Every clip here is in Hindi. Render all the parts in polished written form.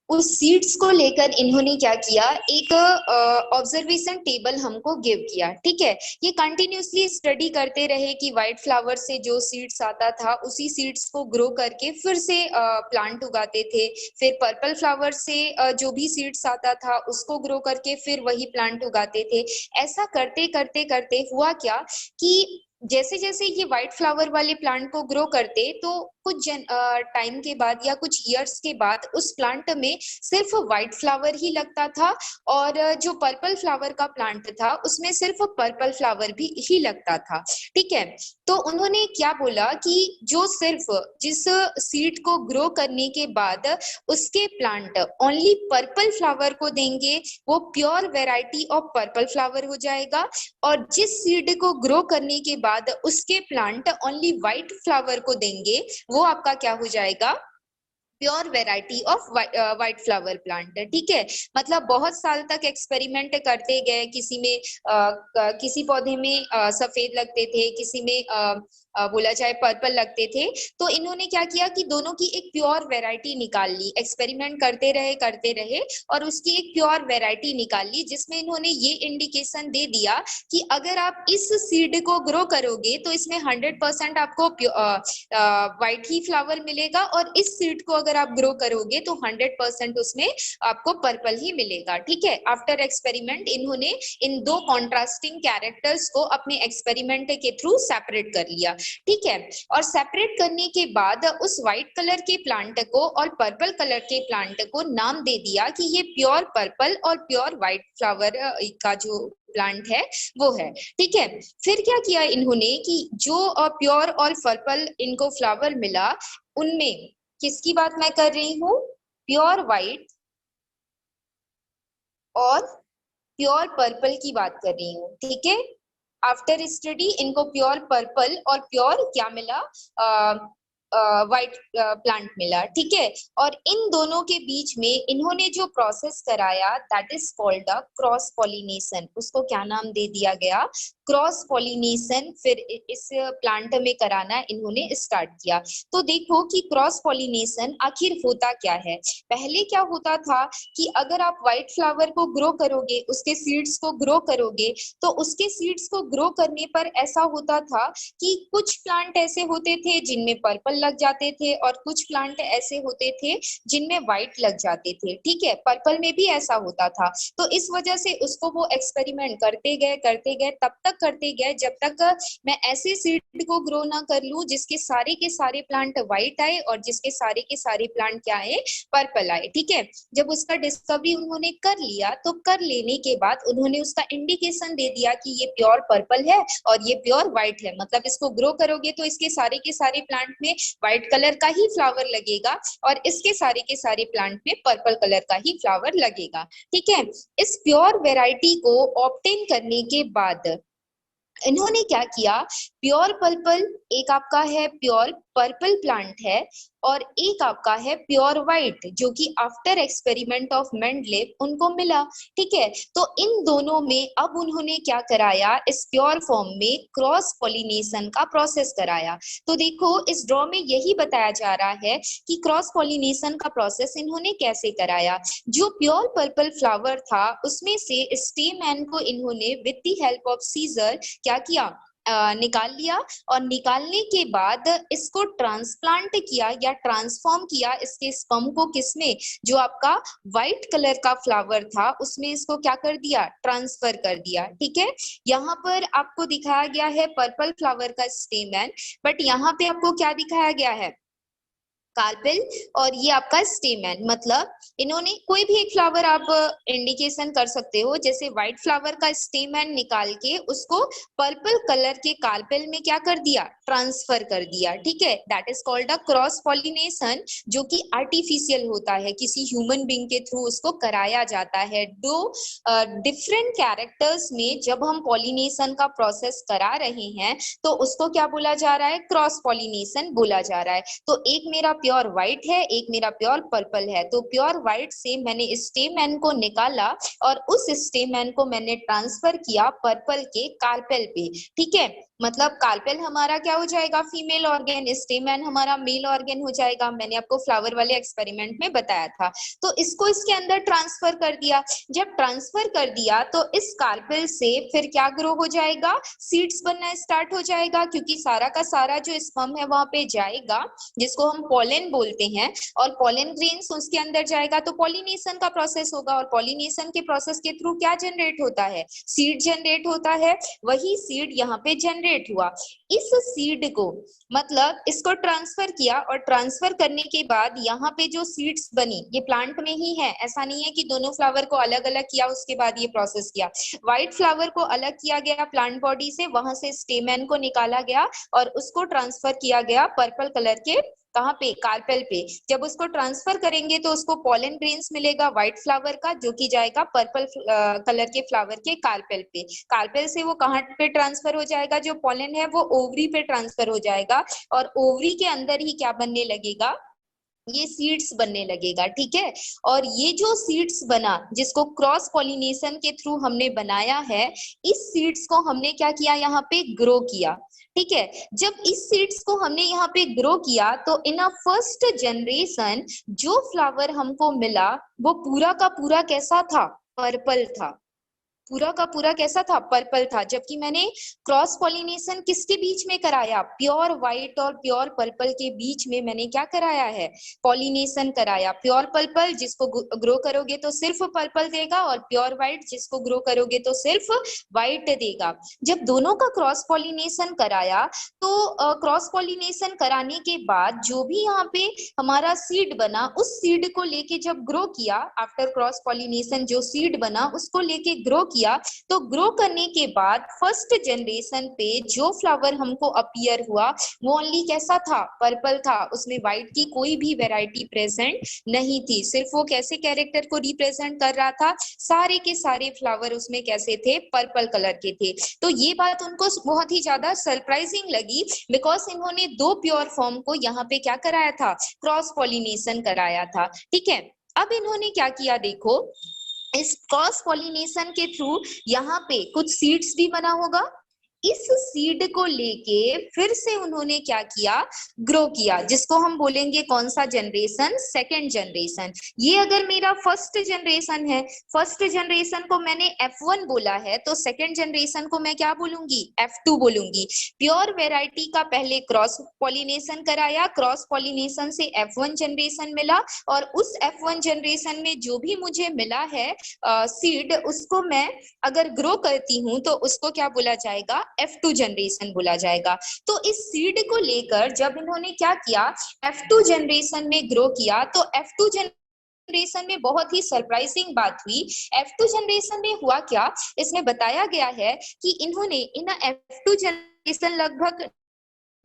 उस सीड्स को लेकर इन्होंने क्या किया, एक ऑब्जर्वेशन टेबल हमको गिव किया। ठीक है, ये कंटिन्यूसली स्टडी करते रहे कि व्हाइट फ्लावर से जो सीड्स आता था उसी सीड्स को ग्रो करके फिर से प्लांट उगाते थे, फिर पर्पल फ्लावर से जो भी सीड्स आता था उसको ग्रो करके फिर वही प्लांट उगाते थे। ऐसा करते करते करते हुआ क्या कि जैसे जैसे ये व्हाइट फ्लावर वाले प्लांट को ग्रो करते, तो कुछ टाइम के बाद या कुछ ईयर्स के बाद उस प्लांट में सिर्फ व्हाइट फ्लावर ही लगता था, और जो पर्पल फ्लावर का प्लांट था उसमें सिर्फ पर्पल फ्लावर भी ही लगता था। ठीक है, तो उन्होंने क्या बोला कि जो सिर्फ जिस सीड को ग्रो करने के बाद उसके प्लांट ओनली पर्पल फ्लावर को देंगे वो pure variety of purple flower हो जाएगा, और जिस सीड को ग्रो करने के बाद उसके प्लांट ओनली व्हाइट फ्लावर को देंगे वो आपका क्या हो जाएगा, pure variety of white flower plant. ठीक है, मतलब बहुत साल तक एक्सपेरिमेंट करते गए, किसी में किसी पौधे में सफेद लगते थे, किसी में बोला जाए पर्पल लगते थे। तो इन्होंने क्या किया कि दोनों की एक प्योर वेराइटी निकाल ली, एक्सपेरिमेंट करते रहे और उसकी एक प्योर वेराइटी निकाल ली, जिसमें इन्होंने ये इंडिकेशन दे दिया कि अगर आप इस सीड को ग्रो करोगे तो इसमें 100% आपको व्हाइट ही फ्लावर मिलेगा, और इस सीड को अगर आप ग्रो करोगे तो 100% उसमें आपको पर्पल ही मिलेगा। ठीक है, आफ्टर एक्सपेरिमेंट इन्होंने इन दो कॉन्ट्रास्टिंग कैरेक्टर्स को अपने एक्सपेरिमेंट के थ्रू सेपरेट कर लिया। ठीक है, और सेपरेट करने के बाद उस व्हाइट कलर के प्लांट को और पर्पल कलर के प्लांट को नाम दे दिया कि ये प्योर पर्पल और प्योर व्हाइट फ्लावर का जो प्लांट है वो है। ठीक है, फिर क्या किया इन्होंने कि जो प्योर और पर्पल इनको फ्लावर मिला, उनमें किसकी बात मैं कर रही हूँ, प्योर व्हाइट और प्योर पर्पल की बात कर रही हूँ। ठीक है, आफ्टर स्टडी इनको प्योर पर्पल और प्योर क्या मिला, व्हाइट प्लांट मिला। ठीक है, और इन दोनों के बीच में इन्होंने जो प्रोसेस कराया that is called a cross pollination. उसको क्या नाम दे दिया गया, क्रॉस पॉलिनेशन। फिर इस प्लांट में कराना इन्होंने स्टार्ट किया। तो देखो कि क्रॉस पॉलिनेशन आखिर होता क्या है। पहले क्या होता था कि अगर आप व्हाइट फ्लावर को ग्रो करोगे, उसके सीड्स को ग्रो करोगे, तो उसके सीड्स को ग्रो करने पर ऐसा होता था कि कुछ प्लांट ऐसे होते थे जिनमें पर्पल लग जाते थे और कुछ प्लांट ऐसे होते थे जिनमें व्हाइट लग जाते थे। ठीक है, पर्पल में भी ऐसा होता था। तो इस वजह से उसको वो एक्सपेरिमेंट करते गए तब तक करते गए जब तक मैं ऐसे सीड को ग्रो ना कर लूं जिसके सारे के सारे प्लांट व्हाइट आए और जिसके सारे के सारे प्लांट क्या आए, पर्पल आए। ठीक है, जब उसका डिस्कवरी उन्होंने कर लिया तो कर लेने के बाद उन्होंने उसका इंडिकेशन दे दिया कि ये प्योर पर्पल है और ये प्योर व्हाइट है। मतलब इसको ग्रो करोगे तो इसके सारे के सारे प्लांट में व्हाइट कलर का ही फ्लावर लगेगा और इसके सारे के सारे प्लांट में पर्पल कलर का ही फ्लावर लगेगा। ठीक है, इस प्योर वेराइटी को ऑब्टेन करने के बाद इन्होंने क्या किया, प्योर पर्पल एक आपका है प्योर पर्पल प्लांट है और एक आपका है प्योर व्हाइट जो कि आफ्टर एक्सपेरिमेंट ऑफ मेंडलेव उनको मिला। ठीक है, तो इन दोनों में अब उन्होंने क्या कराया, इस प्योर फॉर्म में क्रॉस पॉलिनेशन का प्रोसेस कराया। तो देखो इस ड्रॉ में यही बताया जा रहा है कि क्रॉस पॉलिनेशन का प्रोसेस इन्होंने कैसे कराया। जो प्योर पर्पल फ्लावर था उसमें से स्टेमैन को इन्होंने with the help of scissor क्या किया, निकाल लिया, और निकालने के बाद इसको ट्रांसप्लांट किया या ट्रांसफॉर्म किया इसके स्पर्म को किसमें, जो आपका व्हाइट कलर का फ्लावर था उसमें इसको क्या कर दिया, ट्रांसफर कर दिया। ठीक है, यहाँ पर आपको दिखाया गया है पर्पल फ्लावर का स्टेमन, बट यहाँ पे आपको क्या दिखाया गया है, कार्पेल, और ये आपका स्टेमन। मतलब इन्होंने कोई भी एक फ्लावर आप इंडिकेशन कर सकते हो, जैसे व्हाइट फ्लावर का स्टेमन निकाल के उसको पर्पल कलर के कार्पेल में क्या कर दिया, ट्रांसफर कर दिया। ठीक है, that is called a cross pollination, जो कि आर्टिफिशियल होता है, किसी ह्यूमन बीइंग के थ्रू उसको कराया जाता है। दो डिफरेंट कैरेक्टर्स में जब हम पॉलिनेशन का प्रोसेस करा रहे हैं तो उसको क्या बोला जा रहा है, क्रॉस पॉलिनेशन बोला जा रहा है। तो एक मेरा प्योर व्हाइट है, एक मेरा प्योर पर्पल है। तो प्योर व्हाइट से मैंने स्टेमन को निकाला और उस स्टेमन को मैंने ट्रांसफर किया पर्पल के कार्पेल पे, ठीक है। मतलब कार्पेल हमारा क्या हो जाएगा, फीमेल ऑर्गेन, स्टेमन हमारा मेल ऑर्गेन हो जाएगा। मैंने आपको फ्लावर वाले एक्सपेरिमेंट में बताया था। तो इसको इसके अंदर ट्रांसफर कर दिया। जब ट्रांसफर कर दिया तो इस कार्पेल से फिर क्या ग्रो हो जाएगा, सीड्स बनना स्टार्ट हो जाएगा, क्योंकि सारा का सारा जो स्पर्म है वहां पे जाएगा, जिसको हम पॉलन बोलते हैं, और पॉलन ग्रेन्स उसके अंदर जाएगा तो पॉलिनेशन का प्रोसेस होगा। और पॉलिनेशन के प्रोसेस के थ्रू क्या जनरेट होता है, सीड जनरेट होता है। वही सीड यहाँ पे जनरेट हुआ। इस सीड को मतलब इसको ट्रांसफर किया, और ट्रांसफर करने के बाद यहाँ पे जो सीड्स बनी ये प्लांट में ही है। ऐसा नहीं है कि दोनों फ्लावर को अलग अलग किया उसके बाद ये प्रोसेस किया। व्हाइट फ्लावर को अलग किया गया प्लांट बॉडी से, वहां से स्टेमन को निकाला गया और उसको ट्रांसफर किया गया पर्पल कलर के, कहाँ पे, कार्पेल पे। जब उसको ट्रांसफर करेंगे तो उसको पॉलन ग्रेन्स मिलेगा व्हाइट फ्लावर का, जो कि जाएगा पर्पल कलर के फ्लावर के कार्पेल पे। कार्पेल से वो कहाँ पे ट्रांसफर हो जाएगा, जो पॉलन है वो ओवरी पे ट्रांसफर हो जाएगा, और ओवरी के अंदर ही क्या बनने लगेगा, ये सीड्स बनने लगेगा, ठीक है। और ये जो सीड्स बना, जिसको क्रॉस पॉलिनेशन के थ्रू हमने बनाया है, इस सीड्स को हमने क्या किया, यहाँ पे ग्रो किया, ठीक है। जब इस सीड्स को हमने यहाँ पे ग्रो किया तो इन अ फर्स्ट जनरेशन जो फ्लावर हमको मिला वो पूरा का पूरा कैसा था, पर्पल था। पूरा का पूरा कैसा था, पर्पल था। जबकि मैंने क्रॉस पॉलिनेशन किसके बीच में कराया, प्योर व्हाइट और प्योर पर्पल के बीच में मैंने क्या कराया है, पॉलिनेशन कराया। प्योर पर्पल जिसको ग्रो करोगे तो सिर्फ पर्पल देगा, और प्योर व्हाइट जिसको ग्रो करोगे तो सिर्फ व्हाइट देगा। जब दोनों का क्रॉस पॉलिनेशन कराया तो क्रॉस पॉलिनेशन कराने के बाद जो भी यहाँ पे हमारा सीड बना, उस सीड को लेके जब ग्रो किया, आफ्टर क्रॉस पॉलिनेशन जो सीड बना उसको लेके ग्रो किया, तो ग्रो करने के बाद फर्स्ट जनरेशन पे जो फ्लावर हमको अपीयर हुआ वो ओनली कैसा था, पर्पल था। उसमें व्हाइट की कोई भी वैरायटी प्रेजेंट नहीं थी। सिर्फ वो कैसे कैरेक्टर को रिप्रेजेंट कर रहा था, सारे के सारे फ्लावर उसमें कैसे थे, पर्पल कलर के थे। तो ये बात उनको बहुत ही ज्यादा सरप्राइजिंग लगी, बिकॉज इन्होंने दो प्योर फॉर्म को यहाँ पे क्या कराया था, क्रॉस पॉलिनेशन कराया था, ठीक है। अब इन्होंने क्या किया, देखो इस क्रॉस पॉलिनेशन के थ्रू यहाँ पे कुछ सीड्स भी बना होगा। इस सीड को लेके फिर से उन्होंने क्या किया, ग्रो किया, जिसको हम बोलेंगे कौन सा जनरेशन, सेकेंड जनरेशन। ये अगर मेरा फर्स्ट जनरेशन है, फर्स्ट जनरेशन को मैंने F1 बोला है, तो सेकेंड जनरेशन को मैं क्या बोलूंगी, F2 बोलूंगी। प्योर वेराइटी का पहले क्रॉस पॉलिनेशन कराया, क्रॉस पॉलिनेशन से F1 जनरेशन मिला, और उस F1 जनरेशन में जो भी मुझे मिला है सीड, उसको मैं अगर ग्रो करती हूँ तो उसको क्या बोला जाएगा, F2 जनरेशन बोला जाएगा। तो इस सीड को लेकर जब इन्होंने क्या किया, F2 जनरेशन में ग्रो किया, तो F2 जनरेशन में बहुत ही सरप्राइजिंग बात हुई। F2 जनरेशन में हुआ क्या, इसमें बताया गया है कि इन्होंने इन F2 जनरेशन लगभग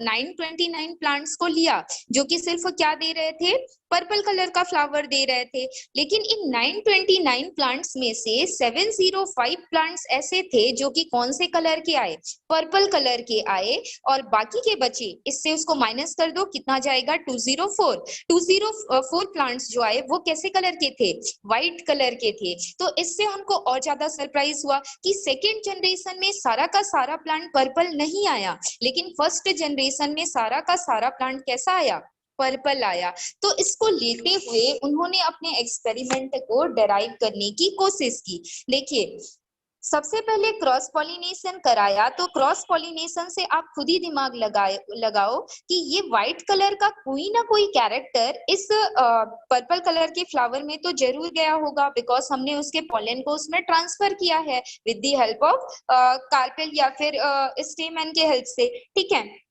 929 प्लांट्स को लिया, जो कि सिर्फ क्या दे रहे थे, पर्पल कलर का फ्लावर दे रहे थे। लेकिन इन 929 प्लांट्स में से 705 प्लांट्स ऐसे थे जो कि कौन से कलर के आए, पर्पल कलर के आए, और बाकी के बचे, इससे उसको माइनस कर दो, कितना जाएगा, 204 प्लांट्स जो आए वो कैसे कलर के थे, व्हाइट कलर के थे। तो इससे उनको और ज्यादा सरप्राइज हुआ कि सेकेंड जनरेशन में सारा का सारा प्लांट पर्पल नहीं आया, लेकिन फर्स्ट जनरेशन में सारा का सारा प्लांट कैसा आया, पर्पल आया। तो इसको लेते हुए उन्होंने अपने एक्सपेरिमेंट को डेराइव करने की कोशिश की। देखिए सबसे पहले क्रॉस पॉलिनेशन कराया, तो क्रॉस पॉलिनेशन से आप खुद ही दिमाग लगाओ कि ये व्हाइट कलर का कोई ना कोई कैरेक्टर इस पर्पल कलर के फ्लावर में तो जरूर गया होगा, बिकॉज हमने उसके पॉलन को उसमें ट्रांसफर किया है with the help of carpel या फिर स्टेमन के हेल्प से, ठीक है।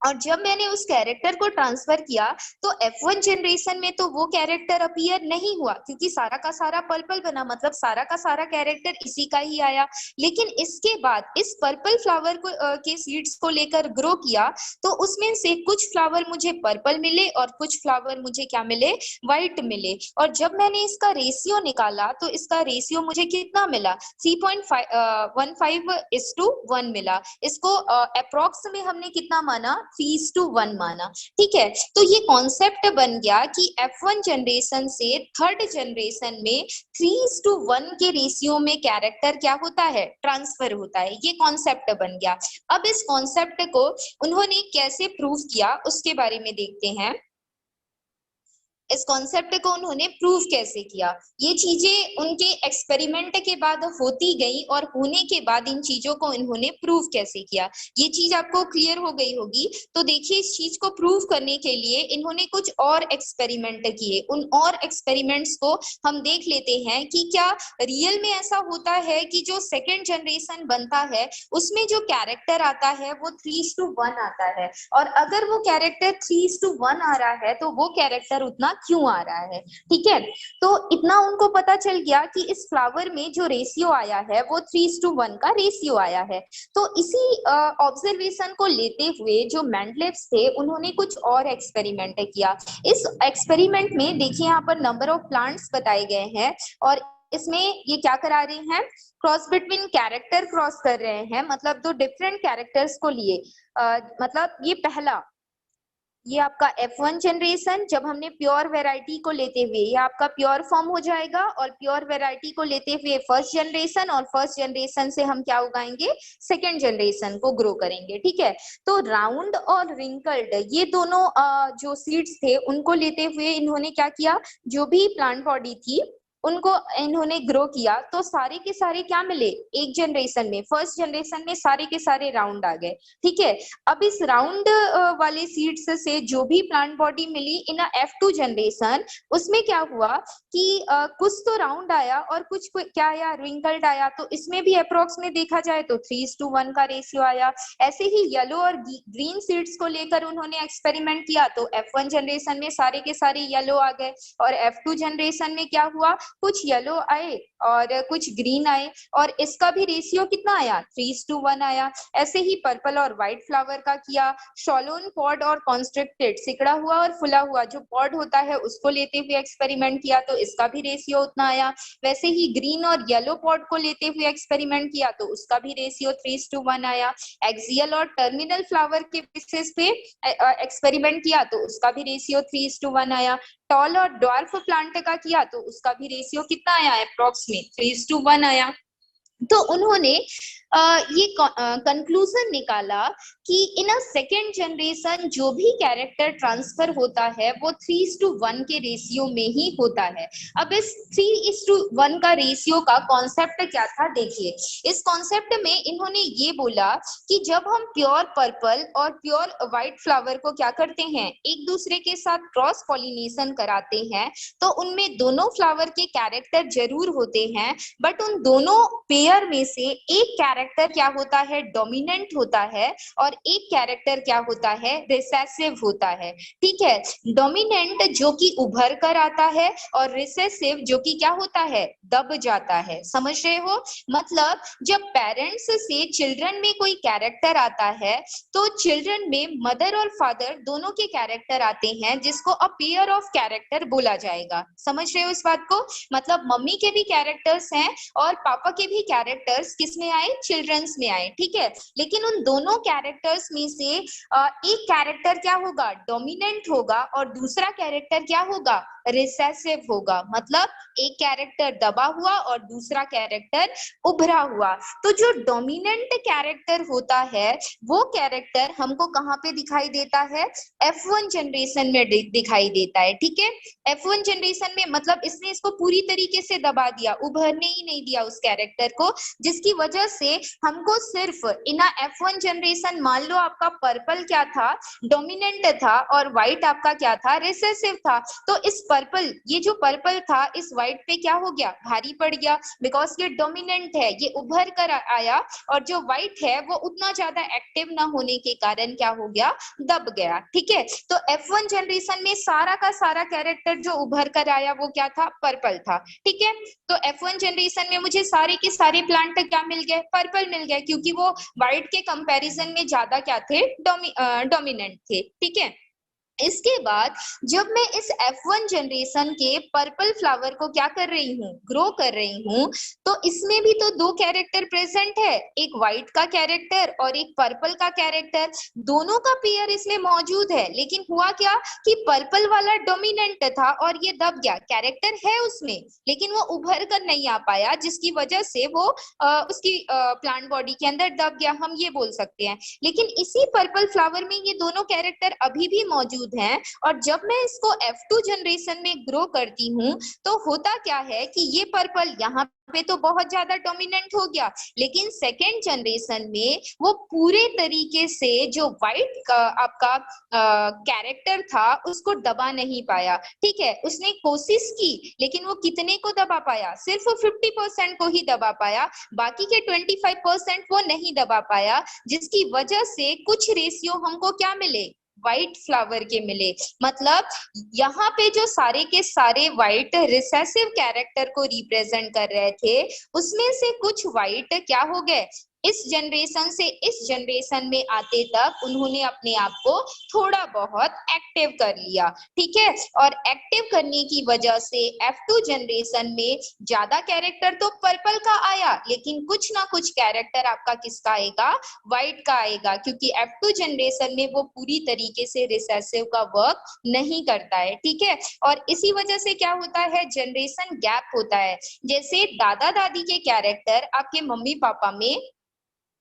और जब मैंने उस कैरेक्टर को ट्रांसफर किया तो F1 जनरेशन में तो वो कैरेक्टर अपीयर नहीं हुआ, क्योंकि सारा का सारा पर्पल बना, मतलब सारा का सारा कैरेक्टर इसी का ही आया। लेकिन इसके बाद इस पर्पल फ्लावर को के सीड्स को लेकर ग्रो किया, तो उसमें से कुछ फ्लावर मुझे पर्पल मिले और कुछ फ्लावर मुझे क्या मिले, व्हाइट मिले। और जब मैंने इसका रेशियो निकाला तो इसका रेशियो मुझे कितना मिला, 3.15:1 मिला। इसको अप्रोक्स में हमने कितना माना, 3:1 माना, ठीक है। तो ये कॉन्सेप्ट बन गया कि F1 जनरेशन से थर्ड जनरेशन में 3:1 के रेशियो में कैरेक्टर क्या होता है, ट्रांसफर होता है। ये कॉन्सेप्ट बन गया। अब इस कॉन्सेप्ट को उन्होंने कैसे प्रूव किया उसके बारे में देखते हैं। इस कॉन्सेप्ट को उन्होंने प्रूव कैसे किया, ये चीजें उनके एक्सपेरिमेंट के बाद होती गई और होने के बाद इन चीजों को इन्होंने प्रूव कैसे किया, ये चीज आपको क्लियर हो गई होगी। तो देखिए, इस चीज को प्रूव करने के लिए इन्होंने कुछ और एक्सपेरिमेंट किए। उन और एक्सपेरिमेंट्स को हम देख लेते हैं कि क्या रियल में ऐसा होता है कि जो सेकेंड जनरेशन बनता है उसमें जो कैरेक्टर आता है वो 3:1 आता है, और अगर वो कैरेक्टर 3:1 आ रहा है तो वो कैरेक्टर उतना क्यों आ रहा है, ठीक है। तो इतना उनको पता चल गया कि इस फ्लावर में जो रेशियो आया है वो 3:1 का रेशियो आया है। तो इसी ऑब्जर्वेशन को लेते हुए जो मेंडलेव्स थे उन्होंने कुछ और एक्सपेरिमेंट किया। इस एक्सपेरिमेंट में देखिए यहाँ पर नंबर ऑफ प्लांट्स बताए गए हैं, और इसमें ये क्या करा रहे हैं, क्रॉस बिटवीन कैरेक्टर क्रॉस कर रहे हैं, मतलब दो डिफरेंट कैरेक्टर्स को लिए। मतलब ये पहला, ये आपका F1 जनरेशन जब हमने प्योर वैरायटी को लेते हुए, ये आपका प्योर फॉर्म हो जाएगा, और प्योर वैरायटी को लेते हुए फर्स्ट जनरेशन, और फर्स्ट जनरेशन से हम क्या उगाएंगे, सेकेंड जनरेशन को ग्रो करेंगे, ठीक है। तो राउंड और रिंकल्ड ये दोनों जो सीड्स थे उनको लेते हुए इन्होंने क्या किया, जो भी प्लांट बॉडी थी उनको इन्होंने ग्रो किया, तो सारे के सारे क्या मिले एक जनरेशन में, फर्स्ट जनरेशन में सारे के सारे राउंड आ गए, ठीक है। अब इस राउंड वाले सीड्स से जो भी प्लांट बॉडी मिली इन F2 जनरेशन, उसमें क्या हुआ कि कुछ तो राउंड आया और कुछ क्या आया, रिंकल्ड आया। तो इसमें भी अप्रोक्स में देखा जाए तो 3:1 का रेशियो आया। ऐसे ही येलो और ग्रीन सीड्स को लेकर उन्होंने एक्सपेरिमेंट किया, तो F1 जनरेशन में सारे के सारे येलो आ गए, और F2 जनरेशन में क्या हुआ, कुछ येलो आए और कुछ ग्रीन आए, और इसका भी रेशियो कितना आया, 3:1 आया। ऐसे ही पर्पल और व्हाइट फ्लावर का किया, शॉलोन पॉड और कॉन्स्ट्रिक्टेड सिकड़ा हुआ और फुला हुआ जो पॉड होता है उसको लेते हुए एक्सपेरिमेंट किया, तो इसका भी रेशियो उतना आया। वैसे ही ग्रीन और येलो पॉड को लेते हुए एक्सपेरिमेंट किया, तो उसका भी रेशियो 3:1 आया। एक्सियल और टर्मिनल फ्लावर के बेसिस पे एक्सपेरिमेंट किया, तो उसका भी रेशियो 3:1 आया। टॉल और ड्वार्फ प्लांट का किया, तो उसका भी रेशियो कितना आया, अप्रोक्सीमेट 3:1 आया। तो उन्होंने ये कंक्लूजन निकाला कि इन अ सेकेंड जनरेशन जो भी कैरेक्टर ट्रांसफर होता है वो 3:1 के रेशियो में ही होता है। अब इस 3:1 का रेशियो का कॉन्सेप्ट क्या था, देखिए इस कॉन्सेप्ट में इन्होंने ये बोला कि जब हम प्योर पर्पल और प्योर व्हाइट फ्लावर को क्या करते हैं, एक दूसरे के साथ क्रॉस पॉलिनेशन कराते हैं, तो उनमें दोनों फ्लावर के कैरेक्टर जरूर होते हैं, बट उन दोनों पेयर में से एक कैरेक्टर क्या होता है, डोमिनेंट होता है, और एक कैरेक्टर क्या होता है, रिसेसिव होता है, ठीक है। डोमिनेंट जो कि उभर कर आता है, और रिसेसिव जो कि क्या होता है, दब जाता है। समझ रहे हो, मतलब जब पेरेंट्स से चिल्ड्रन में कोई कैरेक्टर आता है, तो चिल्ड्रन में मदर और फादर दोनों के कैरेक्टर आते हैं, जिसको अ पेयर ऑफ कैरेक्टर बोला जाएगा। समझ रहे हो इस बात को, मतलब मम्मी के भी कैरेक्टर्स हैं और पापा के भी कैरेक्टर्स किस में आए, चिल्ड्रंस में आए, ठीक है। लेकिन उन दोनों कैरेक्टर्स में से एक कैरेक्टर क्या होगा, डोमिनेंट होगा, और दूसरा कैरेक्टर क्या होगा, रिसेसिव होगा। मतलब एक कैरेक्टर दबा हुआ और दूसरा कैरेक्टर उभरा हुआ। तो जो डोमिनेंट कैरेक्टर होता है वो कैरेक्टर हमको कहाँ पे दिखाई देता है, F1 जनरेशन में दिखाई देता है, ठीक है। F1 जनरेशन में मतलब इसने इसको पूरी तरीके से दबा दिया, उभरने ही नहीं दिया उस कैरेक्टर को, जिसकी वजह से हमको सिर्फ इन F1 जनरेशन, मान लो आपका पर्पल क्या था, डोमिनेंट था, और व्हाइट आपका क्या था, रिसेसिव था। तो इस पर्पल, ये जो पर्पल था इस व्हाइट पे क्या हो गया, भारी पड़ गया, बिकॉज ये डोमिनेंट है, ये उभर कर आया, और जो व्हाइट है वो उतना ज्यादा एक्टिव ना होने के कारण क्या हो गया, दब गया, ठीक है। तो F1 जनरेशन में सारा का सारा कैरेक्टर जो उभर कर आया वो क्या था, पर्पल था, ठीक है। तो F1 जनरेशन में मुझे सारे के सारे प्लांट क्या मिल गए, पर्पल मिल गए, क्योंकि वो व्हाइट के कंपैरिजन में ज्यादा क्या थे, डोमिनेंट थे, ठीक है। इसके बाद जब मैं इस F1 जनरेशन के पर्पल फ्लावर को क्या कर रही हूँ, ग्रो कर रही हूँ, तो इसमें भी तो दो कैरेक्टर प्रेजेंट है, एक व्हाइट का कैरेक्टर और एक पर्पल का कैरेक्टर। दोनों का पेयर इसमें मौजूद है, लेकिन हुआ क्या कि पर्पल वाला डोमिनेंट था और ये दब गया। कैरेक्टर है उसमें लेकिन वो उभर कर नहीं आ पाया, जिसकी वजह से वो उसकी प्लांट बॉडी के अंदर दब गया, हम ये बोल सकते हैं। लेकिन इसी पर्पल फ्लावर में ये दोनों कैरेक्टर अभी भी मौजूद हैं, और जब मैं इसको F2 जनरेशन में ग्रो करती हूँ तो होता क्या है कि ये पर्पल यहाँ पे तो बहुत ज्यादा डोमिनेंट हो गया, लेकिन सेकेंड जनरेशन में वो पूरे तरीके से जो व्हाइट का आपका कैरेक्टर था उसको दबा नहीं पाया। ठीक है, उसने कोशिश की लेकिन वो कितने को दबा पाया, सिर्फ 50% को ही दबा पाया, बाकी के 25% वो नहीं दबा पाया, जिसकी वजह से कुछ रेशियो हमको क्या मिले, व्हाइट फ्लावर के मिले। मतलब यहाँ पे जो सारे के सारे व्हाइट रिसेसिव कैरेक्टर को रिप्रेजेंट कर रहे थे, उसमें से कुछ व्हाइट क्या हो गए, इस जनरेशन से इस जनरेशन में आते तक उन्होंने अपने आप को थोड़ा बहुत एक्टिव कर लिया। ठीक है, और एक्टिव करने की वजह से F2 जनरेशन में ज्यादा कैरेक्टर तो पर्पल का आया, लेकिन कुछ ना कुछ कैरेक्टर आपका किसका आएगा, व्हाइट का आएगा, क्योंकि F2 जनरेशन में वो पूरी तरीके से रिसेसिव का वर्क नहीं करता है। ठीक है, और इसी वजह से क्या होता है, जनरेशन गैप होता है। जैसे दादा दादी के कैरेक्टर आपके मम्मी पापा में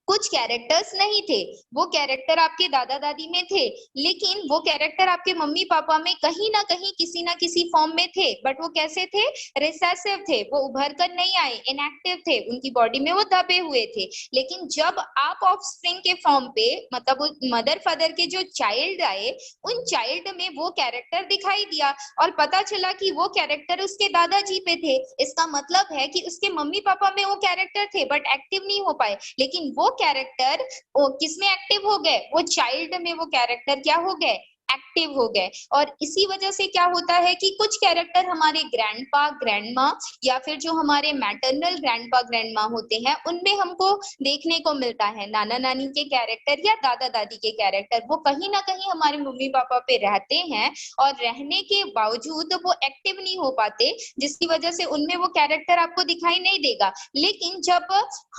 कुछ कैरेक्टर्स नहीं थे, वो कैरेक्टर आपके दादा दादी में थे, लेकिन वो कैरेक्टर आपके मम्मी पापा में कहीं ना कहीं किसी ना किसी फॉर्म में थे, बट वो कैसे थे, रिसेसिव थे, वो उभर कर नहीं आए, इनएक्टिव थे, उनकी बॉडी में वो दबे हुए थे। लेकिन जब आप ऑफस्प्रिंग के फॉर्म पे, मतलब मदर फादर के जो चाइल्ड आए, उन चाइल्ड में वो कैरेक्टर दिखाई दिया और पता चला कि वो कैरेक्टर उसके दादाजी पे थे। इसका मतलब है कि उसके मम्मी पापा में वो कैरेक्टर थे बट एक्टिव नहीं हो पाए, लेकिन वो कैरेक्टर वो किसमें एक्टिव हो गए, वो चाइल्ड में वो कैरेक्टर क्या हो गए, एक्टिव हो गए। और इसी वजह से क्या होता है कि कुछ कैरेक्टर हमारे ग्रैंडपा ग्रैंडमा या फिर जो हमारे मैटरनल ग्रैंडपा ग्रैंडमा होते हैं उनमें हमको देखने को मिलता है, नाना नानी के कैरेक्टर या दादा दादी के कैरेक्टर, वो कहीं ना कहीं हमारे मम्मी पापा पे रहते हैं और रहने के बावजूद वो एक्टिव नहीं हो पाते, जिसकी वजह से उनमें वो कैरेक्टर आपको दिखाई नहीं देगा। लेकिन जब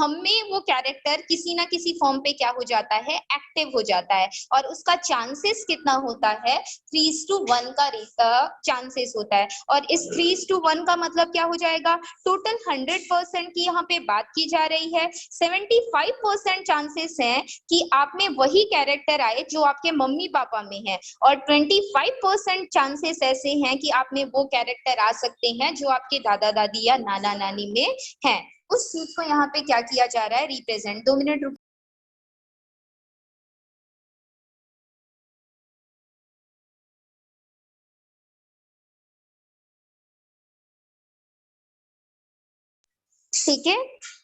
हमें वो कैरेक्टर किसी ना किसी फॉर्म पे क्या हो जाता है, एक्टिव हो जाता है, और उसका चांसेस कितना होता है, 3:1 का चांसेस होता है। और इस 3:1 का मतलब क्या हो जाएगा, टोटल 100% की यहाँ पे बात की जा रही है, 75% चांसेस हैं कि आप में वही कैरेक्टर आए जो आपके मम्मी पापा में है, और 25% चांसेस ऐसे हैं कि आप में वो कैरेक्टर आ सकते हैं जो आपके दादा दादी या नाना नानी में है। उस चीज को यहाँ पे क्या किया जा रहा है, रिप्रेजेंट। 2 मिनट रुक। ठीक है,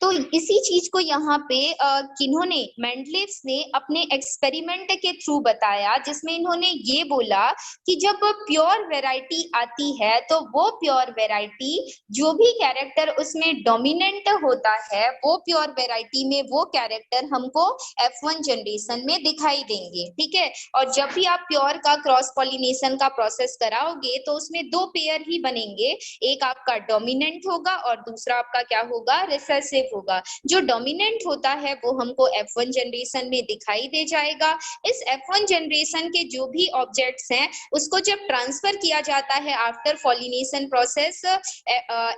तो इसी चीज को यहाँ पे किन्होंने, मेंडलीव्स ने अपने एक्सपेरिमेंट के थ्रू बताया, जिसमें इन्होंने ये बोला कि जब प्योर वैरायटी आती है तो वो प्योर वैरायटी जो भी कैरेक्टर उसमें डोमिनेंट होता है, वो प्योर वैरायटी में वो कैरेक्टर हमको F1 जनरेशन में दिखाई देंगे। ठीक है, और जब भी आप प्योर का क्रॉस पॉलिनेशन का प्रोसेस कराओगे तो उसमें दो पेयर ही बनेंगे, एक आपका डोमिनेंट होगा और दूसरा आपका क्या होगा, रिसेसिव होगा। जो डोमिनेंट होता है वो हमको F1 जनरेशन में दिखाई दे जाएगा। इस F1 जनरेशन के जो भी ऑब्जेक्ट्स हैं उसको जब ट्रांसफर किया जाता है after pollination process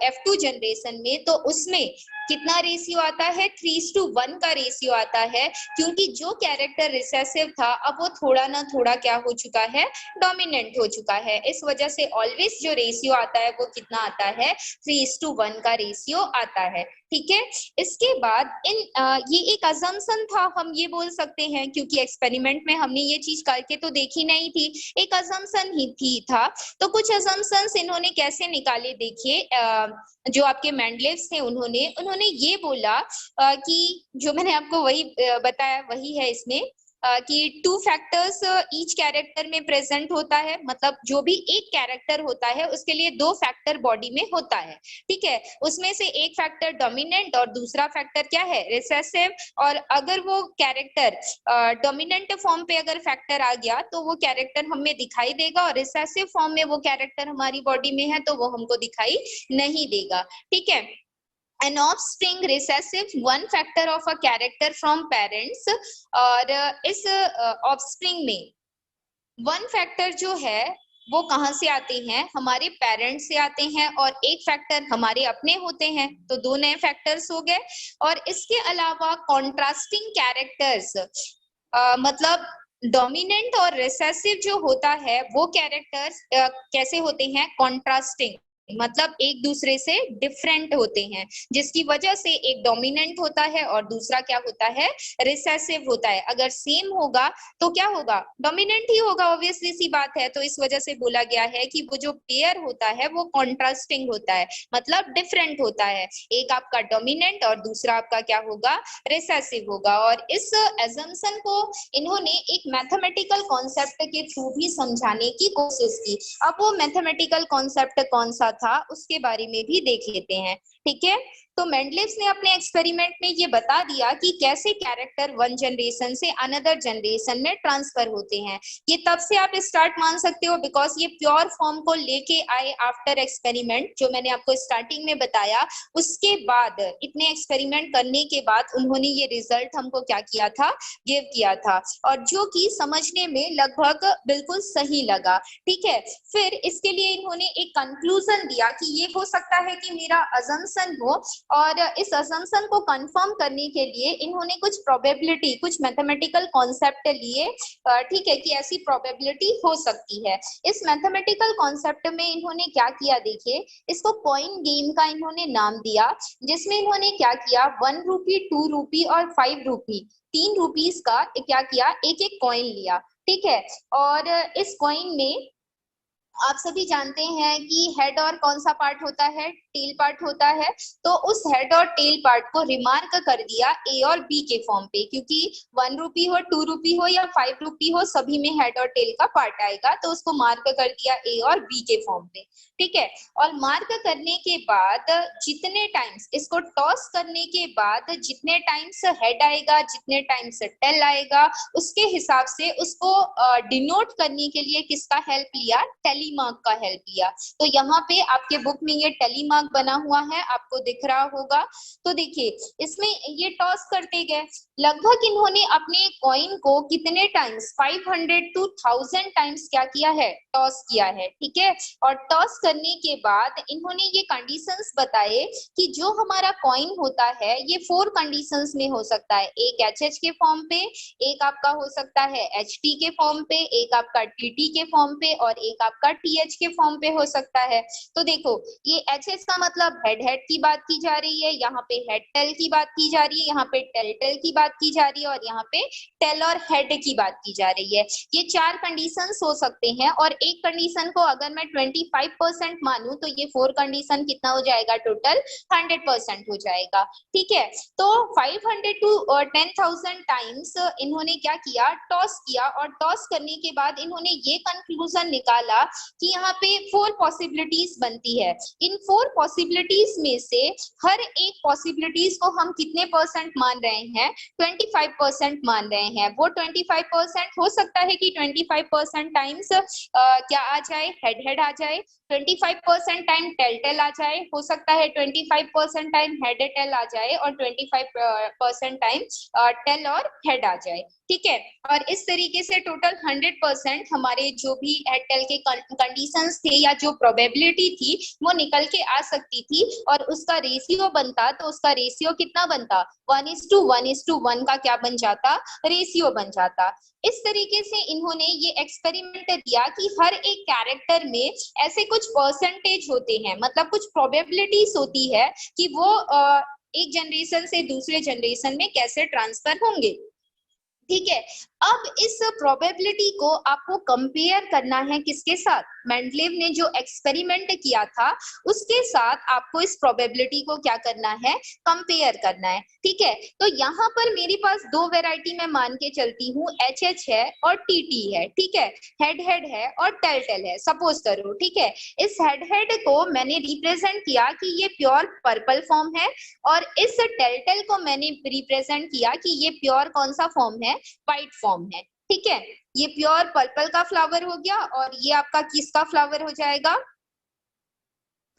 F2 generation में, तो उसमें कितना रेशियो आता है, 3:1 का रेशियो आता है, क्योंकि जो कैरेक्टर रिसेसिव था अब वो थोड़ा ना थोड़ा क्या हो चुका है, डोमिनेंट हो चुका है। इस वजह से ऑलवेज जो रेशियो आता है वो कितना आता है, 3:1 का रेशियो आता है। ठीक है, इसके बाद ये एक अजम्पशन था, हम ये बोल सकते हैं, क्योंकि एक्सपेरिमेंट में हमने ये चीज करके तो देखी नहीं थी, एक अजम्पशन ही थी था। तो कुछ अजम्पशंस इन्होंने कैसे निकाले, देखिए जो आपके मेंडलीव्स थे उन्होंने ये बोला कि जो मैंने आपको वही बताया वही है इसमें, कि 2 फैक्टर्स ईच कैरेक्टर में प्रेजेंट होता है, मतलब जो भी एक कैरेक्टर होता है उसके लिए 2 फैक्टर बॉडी में होता है, ठीक है। उसमें से एक फैक्टर डोमिनेंट और दूसरा फैक्टर क्या है, रिसेसिव। और अगर वो कैरेक्टर डोमिनेंट फॉर्म पे अगर फैक्टर आ गया तो वो कैरेक्टर हमें दिखाई देगा, और रिसेसिव फॉर्म में वो कैरेक्टर हमारी बॉडी में है तो वो हमको दिखाई नहीं देगा, ठीक है। An offspring recessive one factor of a character from parents, और इस offspring में वन फैक्टर जो है वो कहाँ से आते हैं, हमारे पेरेंट्स से आते हैं, और एक फैक्टर हमारे अपने होते हैं, तो 2 नए फैक्टर्स हो गए। और इसके अलावा कॉन्ट्रास्टिंग कैरेक्टर्स, मतलब डोमिनेंट और रिसेसिव जो होता है वो कैरेक्टर्स कैसे होते हैं, कॉन्ट्रास्टिंग, मतलब एक दूसरे से डिफरेंट होते हैं, जिसकी वजह से एक डोमिनेंट होता है और दूसरा क्या होता है, रिसेसिव होता है। अगर सेम होगा तो क्या होगा, डोमिनेंट ही होगा, ऑब्वियसली सी बात है। तो इस वजह से बोला गया है कि वो जो पेयर होता है वो कॉन्ट्रास्टिंग होता है, मतलब डिफरेंट होता है, एक आपका डोमिनेंट और दूसरा आपका क्या होगा, रिसेसिव होगा। और इस एजम्पशन को इन्होंने एक मैथमेटिकल कॉन्सेप्ट के थ्रू भी समझाने की कोशिश की। अब वो मैथमेटिकल कॉन्सेप्ट कौन सा था उसके बारे में भी देख लेते हैं, ठीक है। तो मेंडलिव्स ने अपने एक्सपेरिमेंट में ये बता दिया कि कैसे कैरेक्टर वन जनरेशन से अनदर जनरेशन में ट्रांसफर होते हैं। ये तब से आप स्टार्ट मान सकते हो बिकॉज ये प्योर फॉर्म को लेके आए आफ्टर एक्सपेरिमेंट, जो मैंने आपको स्टार्टिंग में बताया। उसके बाद इतने एक्सपेरिमेंट करने के बाद उन्होंने ये रिजल्ट हमको क्या किया था, गिव किया था, और जो कि समझने में लगभग बिल्कुल सही लगा, ठीक है। फिर इसके लिए इन्होंने एक कंक्लूजन दिया कि ये हो सकता है कि मेरा अजम्पशन हो, और इस असम्पशन को कंफर्म करने के लिए इन्होंने कुछ प्रोबेबिलिटी, कुछ मैथमेटिकल कॉन्सेप्ट लिए, ठीक है, कि ऐसी प्रोबेबिलिटी हो सकती है। इस मैथमेटिकल कॉन्सेप्ट में इन्होंने क्या किया, देखिए, इसको कॉइन गेम का इन्होंने नाम दिया, जिसमें इन्होंने क्या किया, 1 रूपी, 2 रूपी और 5 रूपी, 3 रुपीस का क्या किया, एक एक कॉइन लिया, ठीक है। और इस कॉइन में आप सभी जानते हैं कि हेड और कौन सा पार्ट होता है, टेल पार्ट होता है। तो उस हेड और टेल पार्ट को रिमार्क कर दिया ए और बी के फॉर्म पे, क्योंकि 1 रूपी हो, 2 रूपी हो या 5 रूपी हो, सभी में हेड और टेल का पार्ट आएगा, तो उसको मार्क कर दिया ए और बी के फॉर्म पे, ठीक है। और मार्क करने के बाद जितने टाइम्स, इसको टॉस करने के बाद जितने टाइम्स हेड आएगा, जितने टाइम्स टेल आएगा, उसके हिसाब से उसको डिनोट करने के लिए किसका हेल्प लिया, टेली मार्क का हेल्प लिया। तो यहाँ पे आपके बुक में ये टेली मार्क बना हुआ है, आपको दिख रहा होगा। तो देखिए, इसमें ये टॉस करते गए, लगभग इन्होंने अपने कॉइन को कितने टाइम्स, 500 to 1000 टाइम्स क्या किया है, टॉस किया है, ठीक है। और टॉस करने के बाद इन्होंने ये कंडीशंस बताए कि जो हमारा कॉइन होता है ये 4 कंडीशंस में हो सकता है, एक एच के फॉर्म पे, एक आपका हो सकता है HT के फॉर्म पे, एक आपका TT के फॉर्म पे, और एक आपका TH के फॉर्म पे हो सकता है। तो देखो, ये HH का मतलब हेड हेड की बात की जा रही है, यहाँ पे हेड टेल की बात की जा रही है, यहाँ पे टेल टेल की बात की जा रही है, और यहाँ पे टेल और हेड की बात की जा रही है। ये 4 कंडीशंस हो सकते हैं, और एक कंडीशन को अगर मैं 25% मानूं तो ये 4 कंडीशन कितना हो जाएगा, टोटल 100% हो जाएगा, ठीक है। तो 500 to 10,000 टाइम्स इन्होंने क्या किया, टॉस किया, और टॉस करने के बाद इन्होंने ये कंक्लूजन निकाला कि यहाँ पे 4 पॉसिबिलिटीज बनती है। इन 4 पॉसिबिलिटीज में से हर एक पॉसिबिलिटीज को हम कितने परसेंट मान रहे हैं, 25% मान रहे हैं। वो 25% हो सकता है कि 25% टाइम्स क्या आ जाए, हेड हेड आ जाए, 25% टाइम टेल टेल आ जाए, हो सकता है 25% टाइम हेड टेल आ जाए, और 25% टाइम टेल और हेड आ जाए, ठीक है। और इस तरीके से टोटल 100% हमारे जो भी हेड टेल के कंडीशंस थे या जो प्रोबेबिलिटी थी वो निकल के आ सकती थी, और उसका रेशियो बनता, तो उसका रेशियो कितना बनता, 1:1:1 का क्या बन जाता, रेशियो बन जाता। इस तरीके से इन्होंने ये एक्सपेरिमेंट दिया कि हर एक कैरेक्टर में ऐसे कुछ परसेंटेज होते हैं, मतलब कुछ प्रोबेबिलिटीज होती है कि वो एक जनरेशन से दूसरे जनरेशन में कैसे ट्रांसफर होंगे, ठीक है। अब इस प्रोबेबिलिटी को आपको कंपेयर करना है किसके साथ, मेंडलेव ने जो एक्सपेरिमेंट किया था उसके साथ आपको इस प्रोबेबिलिटी को क्या करना है, कंपेयर करना है। ठीक है, तो यहाँ पर मेरे पास दो वेराइटी मैं मान के चलती हूँ, HH है और TT है। ठीक है, हेड हेड है और टेल टेल है, सपोज करो। ठीक है, इस हेड हेड को मैंने रिप्रेजेंट किया कि ये प्योर पर्पल फॉर्म है और इस टेल टेल को मैंने रिप्रेजेंट किया कि ये प्योर कौन सा फॉर्म है, व्हाइट फॉर्म है। ठीक है, ये प्योर पर्पल का फ्लावर हो गया और ये आपका किसका फ्लावर हो जाएगा,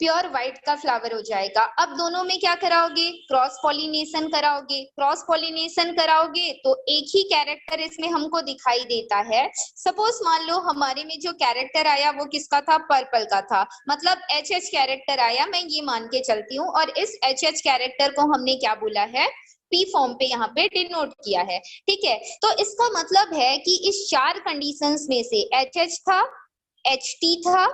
प्योर व्हाइट का फ्लावर हो जाएगा। अब दोनों में क्या कराओगे, क्रॉस पॉलिनेशन कराओगे। क्रॉस पॉलिनेशन कराओगे तो एक ही कैरेक्टर इसमें हमको दिखाई देता है। सपोज मान लो हमारे में जो कैरेक्टर आया वो किसका था, पर्पल का था, मतलब HH कैरेक्टर आया, मैं ये मान के चलती हूँ। और इस HH कैरेक्टर को हमने क्या बोला है, P फॉर्म पे यहाँ पे डिनोट किया है। ठीक है, तो इसका मतलब है कि इस चार कंडीशंस में से HH था, HT था,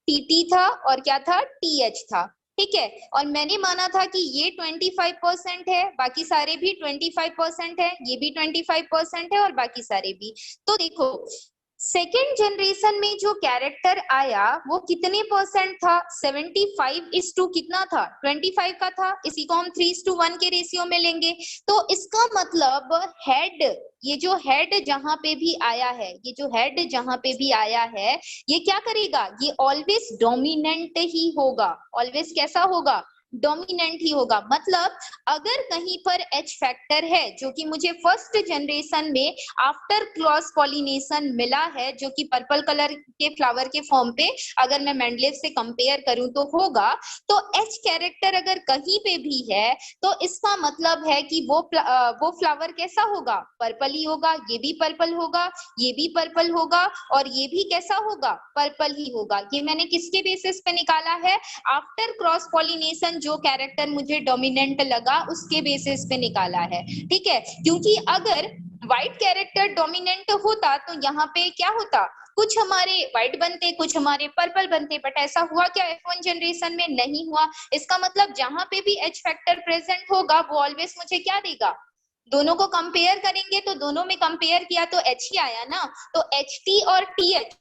TT था और क्या था, TH था। ठीक है, और मैंने माना था कि ये 25% है, बाकी सारे भी 25% है, ये भी 25% है और बाकी सारे भी। तो देखो सेकेंड जनरेशन में जो कैरेक्टर आया वो कितने परसेंट था, 75 कितना था, 25 का था। इसी को हम 3:1 के रेशियो में लेंगे। तो इसका मतलब हेड, ये जो हेड जहां पे भी आया है, ये जो हेड जहां पे भी आया है, ये क्या करेगा, ये ऑलवेज डोमिनेंट ही होगा। ऑलवेज कैसा होगा, डोमिनेंट ही होगा। मतलब अगर कहीं पर H फैक्टर है जो कि मुझे फर्स्ट जनरेशन में आफ्टर क्रॉस पॉलिनेशन मिला है, जो कि पर्पल कलर के फ्लावर के फॉर्म पे अगर मैं मेंडलेव से कंपेयर करूं तो होगा, तो H कैरेक्टर अगर कहीं पे भी है तो इसका मतलब है कि वो फ्लावर कैसा होगा, पर्पल ही होगा। ये भी पर्पल होगा, ये भी पर्पल होगा और ये भी कैसा होगा, पर्पल ही होगा। ये मैंने किसके बेसिस पे निकाला है, आफ्टर क्रॉस पॉलिनेशन जो कैरेक्टर मुझे डोमिनेंट लगा उसके बेसिस पे निकाला है। ठीक है, क्योंकि अगर व्हाइट कैरेक्टर डोमिनेंट होता तो यहाँ पे क्या होता, कुछ हमारे व्हाइट बनते, कुछ हमारे पर्पल बनते, बट ऐसा हुआ क्या, F1 जनरेशन में नहीं हुआ। इसका मतलब जहां पे भी H फैक्टर प्रेजेंट होगा वो ऑलवेज मुझे क्या देगा, दोनों को कंपेयर करेंगे तो दोनों में कंपेयर किया तो H ही आया ना। तो HT और TH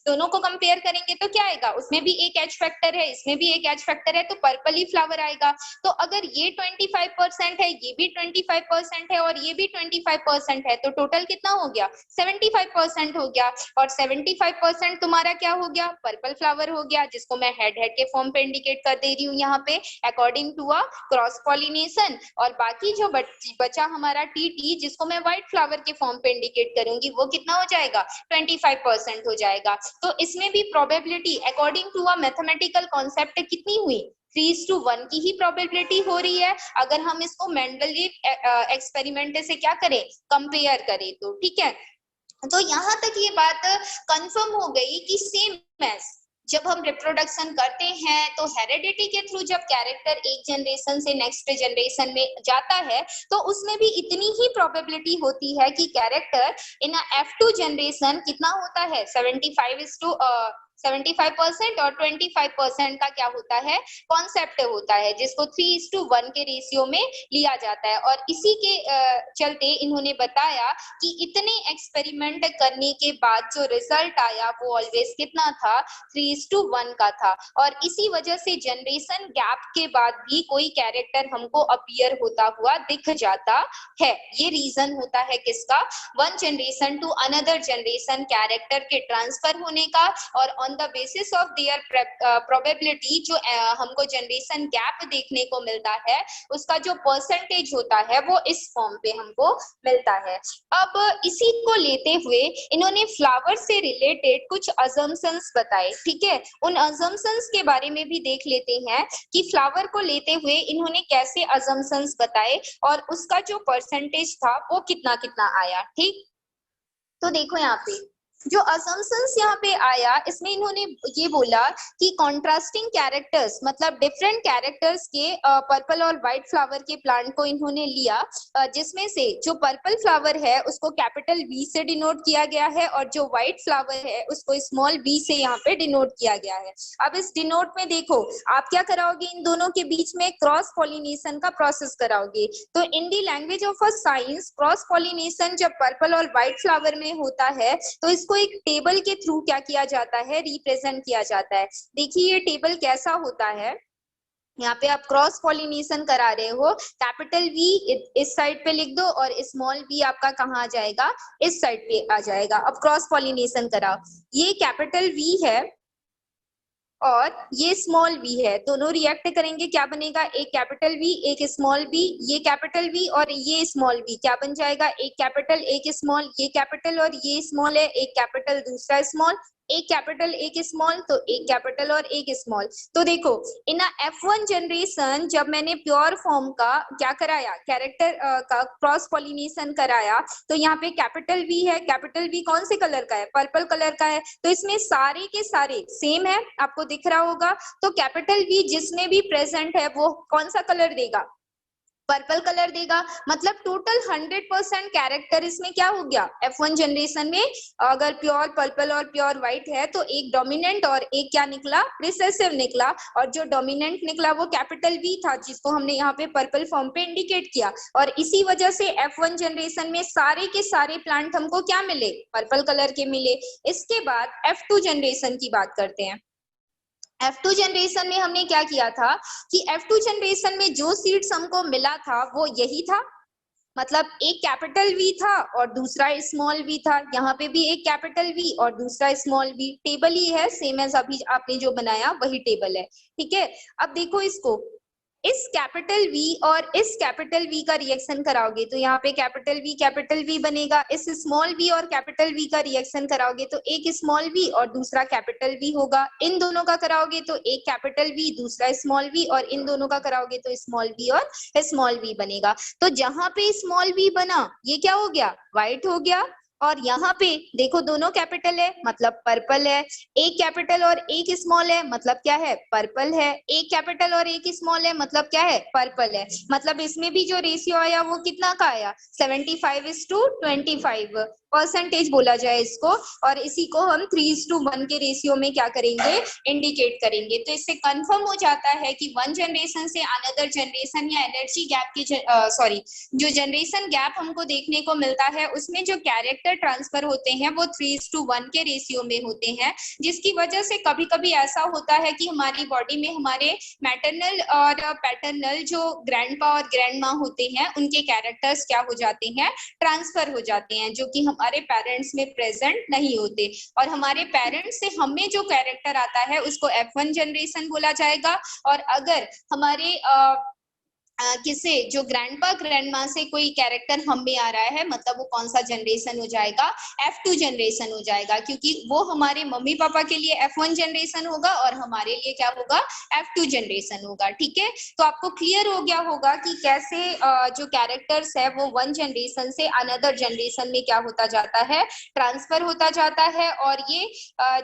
दोनों को कंपेयर करेंगे तो क्या आएगा, उसमें भी एक H फैक्टर है, इसमें भी एक H फैक्टर है, तो पर्पल ही फ्लावर आएगा। तो अगर ये 25% है, ये भी 25% है और ये भी 25% है, तो टोटल कितना हो गया, 75% हो गया। और 75% तुम्हारा क्या हो गया, पर्पल फ्लावर हो गया, जिसको मैं हेड हेड के फॉर्म पे इंडिकेट कर दे रही हूँ यहाँ पे according to a cross pollination. और बाकी जो बचा हमारा TT, जिसको मैं व्हाइट फ्लावर के फॉर्म पे इंडिकेट करूंगी, वो कितना हो जाएगा, 25% हो जाएगा। तो इसमें भी probability according to a mathematical concept कितनी हुई, 3:1 की ही प्रोबेबिलिटी हो रही है अगर हम इसको मेंडलीव एक्सपेरिमेंट से क्या करें, कंपेयर करें तो। ठीक है, तो यहाँ तक ये बात कंफर्म हो गई कि सेम एज जब हम रिप्रोडक्शन करते हैं तो हेरेडिटी के थ्रू जब कैरेक्टर एक जनरेशन से नेक्स्ट जनरेशन में जाता है तो उसमें भी इतनी ही प्रोबेबिलिटी होती है कि कैरेक्टर इन F2 जनरेशन कितना होता है, 75% और 25% का क्या होता है, कॉन्सेप्ट होता है, जिसको 3:1 के रेशियो में लिया जाता है। और इसी के चलते इन्होंने बताया कि इतने एक्सपेरिमेंट करने के बाद जो रिजल्ट आया वो ऑलवेज कितना था, 3:1 का था। और इसी वजह से जनरेशन गैप के बाद भी कोई कैरेक्टर हमको अपीयर होता हुआ दिख जाता है। ये रीजन होता है किसका, one generation to another generation character के ट्रांसफर होने का। और on the basis of their probability जो हमको जनरेशन गैप देखने को मिलता है उसका जो परसेंटेज होता है वो इस फॉर्म पे हमको मिलता है। अब इसी को लेते हुए इन्होंने फ्लावर से रिलेटेड कुछ अजम्पशंस बताए। ठीक है, उन अजम्पशंस के बारे में भी देख लेते हैं कि फ्लावर को लेते हुए इन्होंने कैसे अजम्पशंस बताए और उसका जो परसेंटेज था वो कितना कितना आया। ठीक, तो देखो यहाँ पे जो असम्पशंस यहाँ पे आया इसमें इन्होंने ये बोला कि कॉन्ट्रास्टिंग कैरेक्टर्स, मतलब डिफरेंट कैरेक्टर्स के पर्पल और व्हाइट फ्लावर के प्लांट को इन्होंने लिया, जिसमें से जो पर्पल फ्लावर है उसको कैपिटल V से डिनोट किया गया है और जो व्हाइट फ्लावर है उसको स्मॉल v से यहाँ पे डिनोट किया गया है। अब इस डिनोट में देखो आप क्या कराओगे, इन दोनों के बीच में क्रॉस पॉलिनेशन का प्रोसेस कराओगे। तो in the language of a science cross pollination जब पर्पल और व्हाइट फ्लावर में होता है तो इसको इसको एक टेबल के थ्रू क्या किया जाता है, रिप्रेजेंट किया जाता है। देखिए ये टेबल कैसा होता है, यहाँ पे आप क्रॉस पॉलिनेशन करा रहे हो, कैपिटल वी इस साइड पे लिख दो और स्मॉल वी आपका कहाँ आ जाएगा, इस साइड पे आ जाएगा। अब क्रॉस पॉलिनेशन कराओ, ये कैपिटल वी है और ये स्मॉल वी है, दोनों रिएक्ट करेंगे, क्या बनेगा, एक कैपिटल वी एक स्मॉल वी, ये कैपिटल वी और ये स्मॉल वी क्या बन जाएगा, एक कैपिटल एक स्मॉल, ये कैपिटल और ये स्मॉल है, एक कैपिटल दूसरा स्मॉल, एक कैपिटल एक स्मॉल, तो एक कैपिटल और एक स्मॉल। तो देखो इन F1 जनरेशन जब मैंने प्योर फॉर्म का क्या कराया, कैरेक्टर का क्रॉस पॉलिनेशन कराया, तो यहाँ पे कैपिटल वी है, कैपिटल वी कौन से कलर का है, पर्पल कलर का है, तो इसमें सारे के सारे सेम है, आपको दिख रहा होगा। तो कैपिटल वी जिसमें भी प्रेजेंट है वो कौन सा कलर देगा, पर्पल कलर देगा। मतलब टोटल 100% कैरेक्टर इसमें क्या हो गया, F1 जनरेशन में अगर प्योर पर्पल और प्योर व्हाइट है तो एक डोमिनेंट और एक क्या निकला, रिसेसिव निकला, और जो डोमिनेंट निकला वो कैपिटल वी था जिसको हमने यहाँ पे पर्पल फॉर्म पे इंडिकेट किया, और इसी वजह से F1 जनरेशन में सारे के सारे प्लांट हमको क्या मिले, पर्पल कलर के मिले। इसके बाद F2 जनरेशन की बात करते हैं। F2 जनरेशन में हमने क्या किया था कि F2 जनरेशन में जो सीड्स हमको मिला था वो यही था, मतलब एक कैपिटल वी था और दूसरा स्मॉल वी था, यहाँ पे भी एक कैपिटल वी और दूसरा स्मॉल वी, टेबल ही है सेम एज अभी आपने जो बनाया वही टेबल है, ठीक है। अब देखो इसको, इस कैपिटल वी और इस कैपिटल वी का रिएक्शन कराओगे तो यहाँ पे कैपिटल वी बनेगा, इस स्मॉल वी और कैपिटल वी का रिएक्शन कराओगे तो एक स्मॉल वी और दूसरा कैपिटल वी होगा, इन दोनों का कराओगे तो एक कैपिटल वी दूसरा स्मॉल वी, और इन दोनों का कराओगे तो स्मॉल वी और स्मॉल वी बनेगा। तो जहां पे स्मॉल वी बना ये क्या हो गया, व्हाइट हो गया, और यहाँ पे देखो दोनों कैपिटल है मतलब पर्पल है, एक कैपिटल और एक स्मॉल है मतलब क्या है, पर्पल है, एक कैपिटल और एक स्मॉल है मतलब क्या है, पर्पल है। मतलब इसमें भी जो रेशियो आया वो कितना का आया, 75:25% बोला जाए इसको, और इसी को हम 3:1 के रेशियो में क्या करेंगे, इंडिकेट करेंगे। तो इससे कंफर्म हो जाता है कि वन जनरेशन से अनदर जनरेशन या एनर्जी गैप की सॉरी जो जनरेशन गैप हमको देखने को मिलता है उसमें जो कैरेक्टर ट्रांसफर होते हैं वो 3:1 के रेशियो में होते हैं, जिसकी वजह से कभी कभी ऐसा होता है कि हमारी बॉडी में हमारे मैटरनल और पैटर्नल जो ग्रैंडपा और ग्रैंडमा होते हैं उनके कैरेक्टर्स क्या हो जाते हैं, ट्रांसफर हो जाते हैं, जो कि हमारे पेरेंट्स में प्रेजेंट नहीं होते, और हमारे पेरेंट्स से हमें जो कैरेक्टर आता है उसको F1 जनरेशन बोला जाएगा। और अगर हमारे किसे जो ग्रैंडपा ग्रैंडमा से कोई कैरेक्टर हम में आ रहा है मतलब वो कौन सा जनरेशन हो जाएगा, F2 जनरेशन हो जाएगा, क्योंकि वो हमारे मम्मी पापा के लिए F1 जनरेशन होगा और हमारे लिए क्या होगा, F2 जनरेशन होगा, ठीक है। तो आपको क्लियर हो गया होगा कि कैसे जो कैरेक्टर्स है वो वन जनरेशन से अनदर जनरेशन में क्या होता जाता है, ट्रांसफर होता जाता है। और ये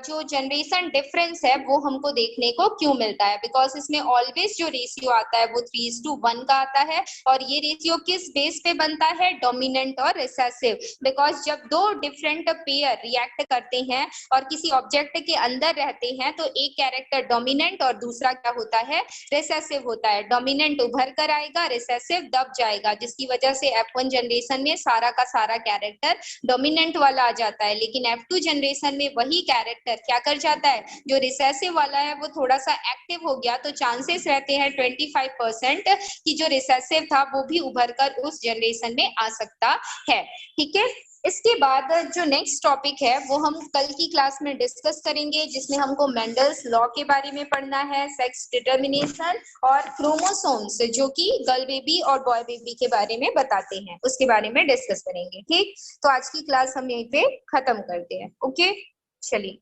जो जनरेशन डिफरेंस है वो हमको देखने को क्यों मिलता है, बिकॉज इसमें ऑलवेज जो रेशियो आता है वो 3:1 का आता है, और ये रेशियो किस बेस पे बनता है, डोमिनेंट और रिसेसिव। बिकॉज जब दो डिफरेंट पेयर रिएक्ट करते हैं और किसी ऑब्जेक्ट के अंदर रहते हैं तो एक कैरेक्टर डोमिनेंट और दूसरा क्या होता है, रिसेसिव होता है। डोमिनेंट उभर कर आएगा, रिसेसिव दब जाएगा, जिसकी वजह से F1 जनरेशन में सारा का सारा कैरेक्टर डोमिनेंट वाला आ जाता है, लेकिन F2 जनरेशन में वही कैरेक्टर क्या कर जाता है, जो रिसेसिव वाला है वो थोड़ा सा एक्टिव हो गया, तो चांसेस रहते हैं 25% कि जो रिसेसिव था वो भी उभर कर उस जनरेशन में आ सकता है, ठीक है। इसके बाद जो नेक्स्ट टॉपिक है वो हम कल की क्लास में डिस्कस करेंगे, जिसमें हमको मेंडल्स लॉ के बारे में पढ़ना है, सेक्स डिटर्मिनेशन और क्रोमोसोम्स जो कि गर्ल बेबी और बॉय बेबी के बारे में बताते हैं, उसके बारे में डिस्कस करेंगे, ठीक। तो आज की क्लास हम यहीं पे खत्म करते हैं, ओके, चलिए।